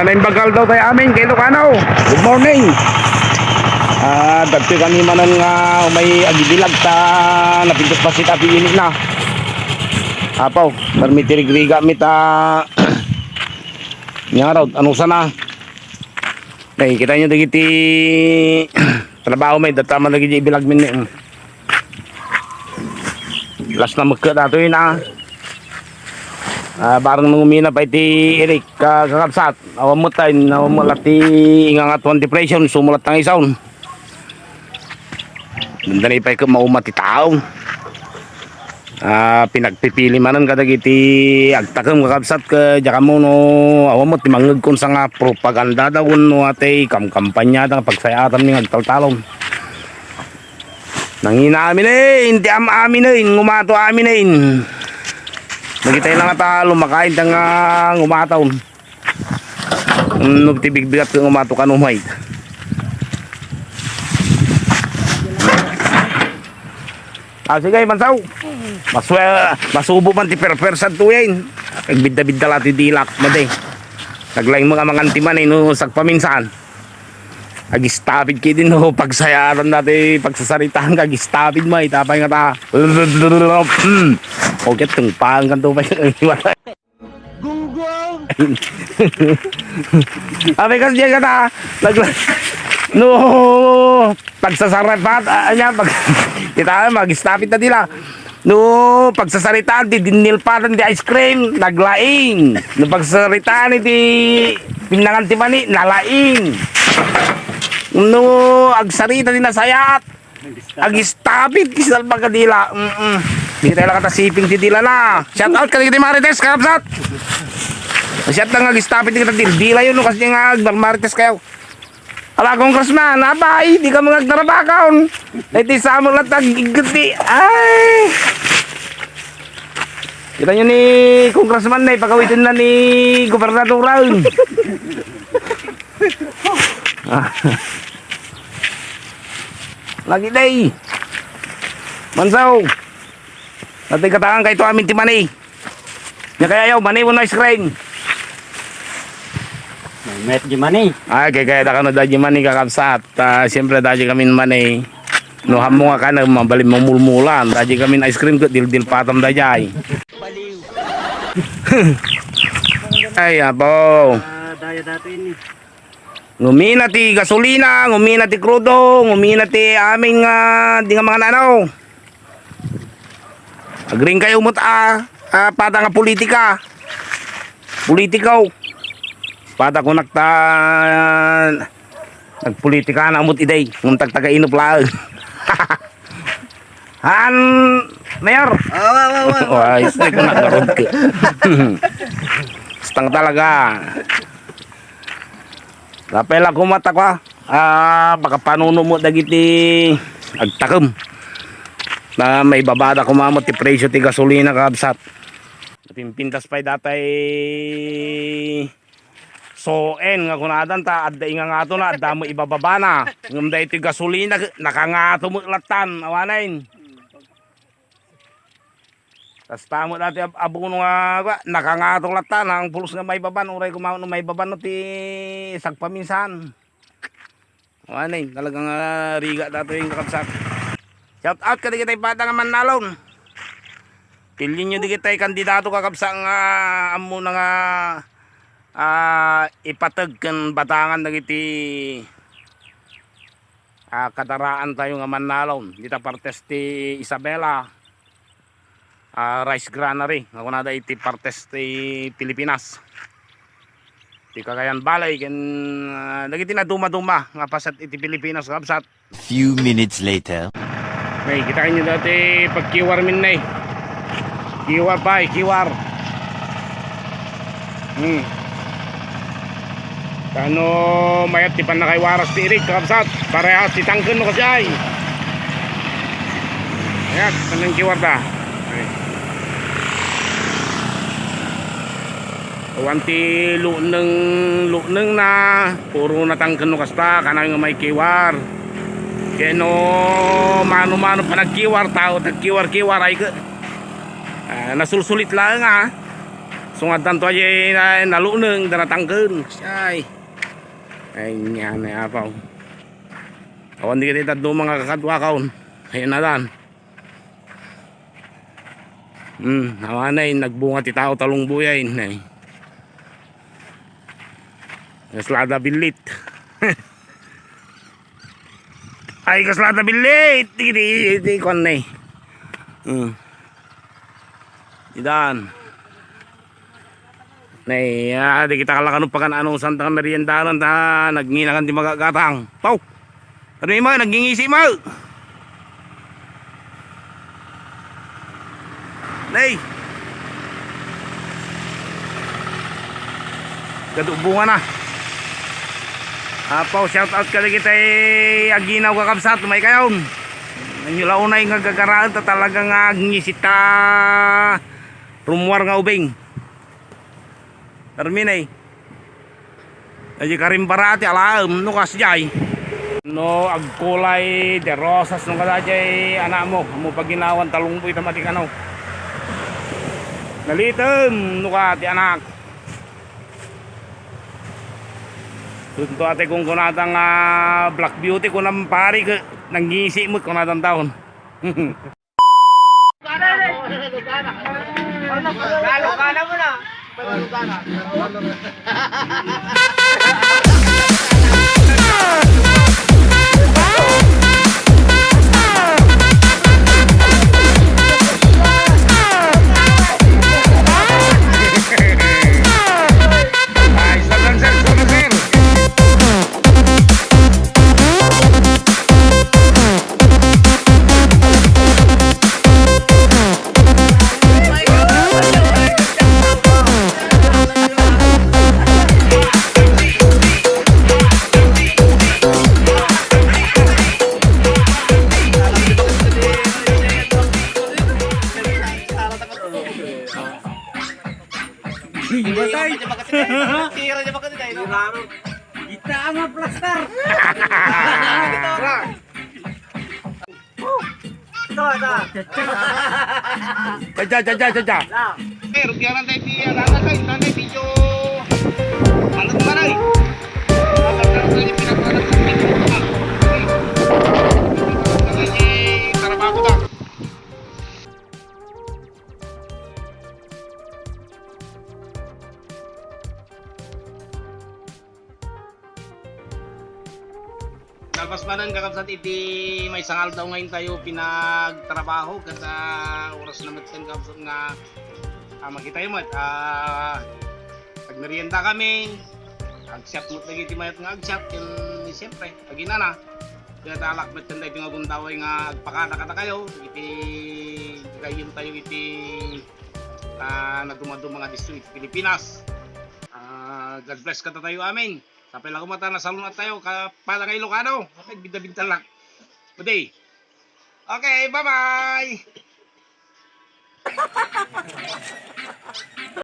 Bagal daw tayo amin kay Lucano. Good morning. Dati kami manan nga may agibilag ta napintos pa si Tati Inik na. Apaw, permitirigriga mi ta nya raw ano sana. Nay kita nyo dagiti trabaho may data man dagiti ibilag min ni. Last na magka dato yun barang nangumina pa iti Eric kakapsat awam mo tayo awam mo lati ingangat one depression sumulat ng isaon nandanay pa ikaw maumati tao pinagpipili manan kadag iti agtakam kakapsat ka dyan mo no awam mo timangag kung sa nga propaganda daw no ate kampanya da pagsayatan ng agtaltalon nangina amin hindi amin ngumato amin magitay lang ata lumakain tang umataw nagtibig-bigat kang umato ka numay sige mansaw masubo man ti perpersan tuyain nagbidda-bidda lati dilak maday naglaing mga antiman no sagpaminsan agistabid kayo din no pagsayaran natin pagsasaritaan ka agistabid mo itapay nga ta okay itong pang kanto pa yung gunggong abay kasi dyan ka ta no pagsasaritaan kita mag-stopit na nila no pagsasaritaan di dinilpatan di ice cream naglaing no pagsasaritaan di pinangan ti mani nalaing no agsarita din nasayat agistapit kisal pagkadila hindi tayo lang katasiping ti dila na shout out ka di Marites kakapsat shout lang agistapit di kita dila yun no kasi nga Marites kayo ala congressman abay di ka mga narabakaon ay ti samol at agigati ay kita nyo ni congressman na ipagawitin na ni gobernador raun lagi day mansaw natay katangan kayo amin ti mani nya kaya yaw mani mo na screen met di mani ay kaya da kano da di mani kakapsat siyempre da di kami mani no hamo nga ka na mabalim mamulmulan da di kami ice cream ko dil patam da jay ay abo daya dati ini ngumina ti gasolina, ngumina ti krudo, ngumina ti aming di nga mga nanaw. Agring kayo mo pata nga politika. Politikaw. Pata ko nagpolitika na amot iday. Nung tagtaga-inop lang. Han, Mayor. Ay, say ko nakarod ka. Stang talaga. Kapela kumata ko baka panuno mo dagiti agtakam na may babada kumamot ti presyo ti gasolina kakabsat pimpintas pa'y datay soen nga kunadan ta adda inga nga to na adda mo ibababa na ngumda iti gasolina nakangato mo latan awanain tas tamo dati abong nga nakangatong latan ang pulos nga may baban uray kumao may baban no ti sagpaminsan anay talagang riga dato yung kakapsat shout out ka di kita'y bata nga manalon pilin nyo di kita'y kandidato kakapsat nga amo na nga ipatag kan batangan na iti kataraan tayo nga manalon dita partes ti Isabela rice granary ako na da iti partes ti Pilipinas ti Cagayan Valley ken dagiti na duma-duma nga pasat iti Pilipinas kapsat few minutes later may kita kanyo dati pagkiwar min na kiwar pa kiwar kano mayat ti panakaywaras ti Eric kapsat parehas ti tangken no kasi ay ayan kanang kiwar ta wanti luneng na puro natangken no kasta kanang nga may kiwar kaya no mano-mano pa nagkiwar tao nagkiwar-kiwar ay nasulsulit lang Sungatan to ay naluneng daratangkeun. Ay. Ay nga na apaw. Awan di kita do mga kakadwa kaon. Ayun na dan. Awanay nagbunga ti tao talong buyay nay. Kaslada bilit. Ay kaslada bilit. Di kon nay. Idan. Nay, di kita kalakan pakan anong santang meriendanan ta nagnginakan ti magagatang. Pau. Ano mo nagingisi mo? Nay. Kadubungan na. Apaw, shout out ka kita aginaw kakabsat, may kayon. Nanyulaw na yung gagagaraan ta talagang agnisita rumwar nga ubing. Terminay. Aji karim parati alam no kasjay. No agkulay de rosas no kadajay anak mo paginawan talong boy tamati kanaw. Nalitem no ka ti anak. Tunto ate kung kunatang black beauty ko nang pari ke nangisi mo kunatang taon. Lalo mo na. Kita ama plaster. Caca. Rupiahan tayo di anak tayo nanay video. Malut maray. Kalpas panan kakabsat iti may sangal daw ngayon tayo pinagtrabaho kada oras naman ten kakabsat nga makita mo pagmerienda kami agsyat mo lagi iti mayat nga agsyat ken siyempre agina na kaya talak met ten iti nga gundaway nga agpakada kata kayo iti kayon tayo iti nadumado mga district Pilipinas. God bless kata tayo amin. Sampai lang kumata na salunat tayo para kay Ilocano. Okay, binta-binta lang. Good day. Okay, bye-bye.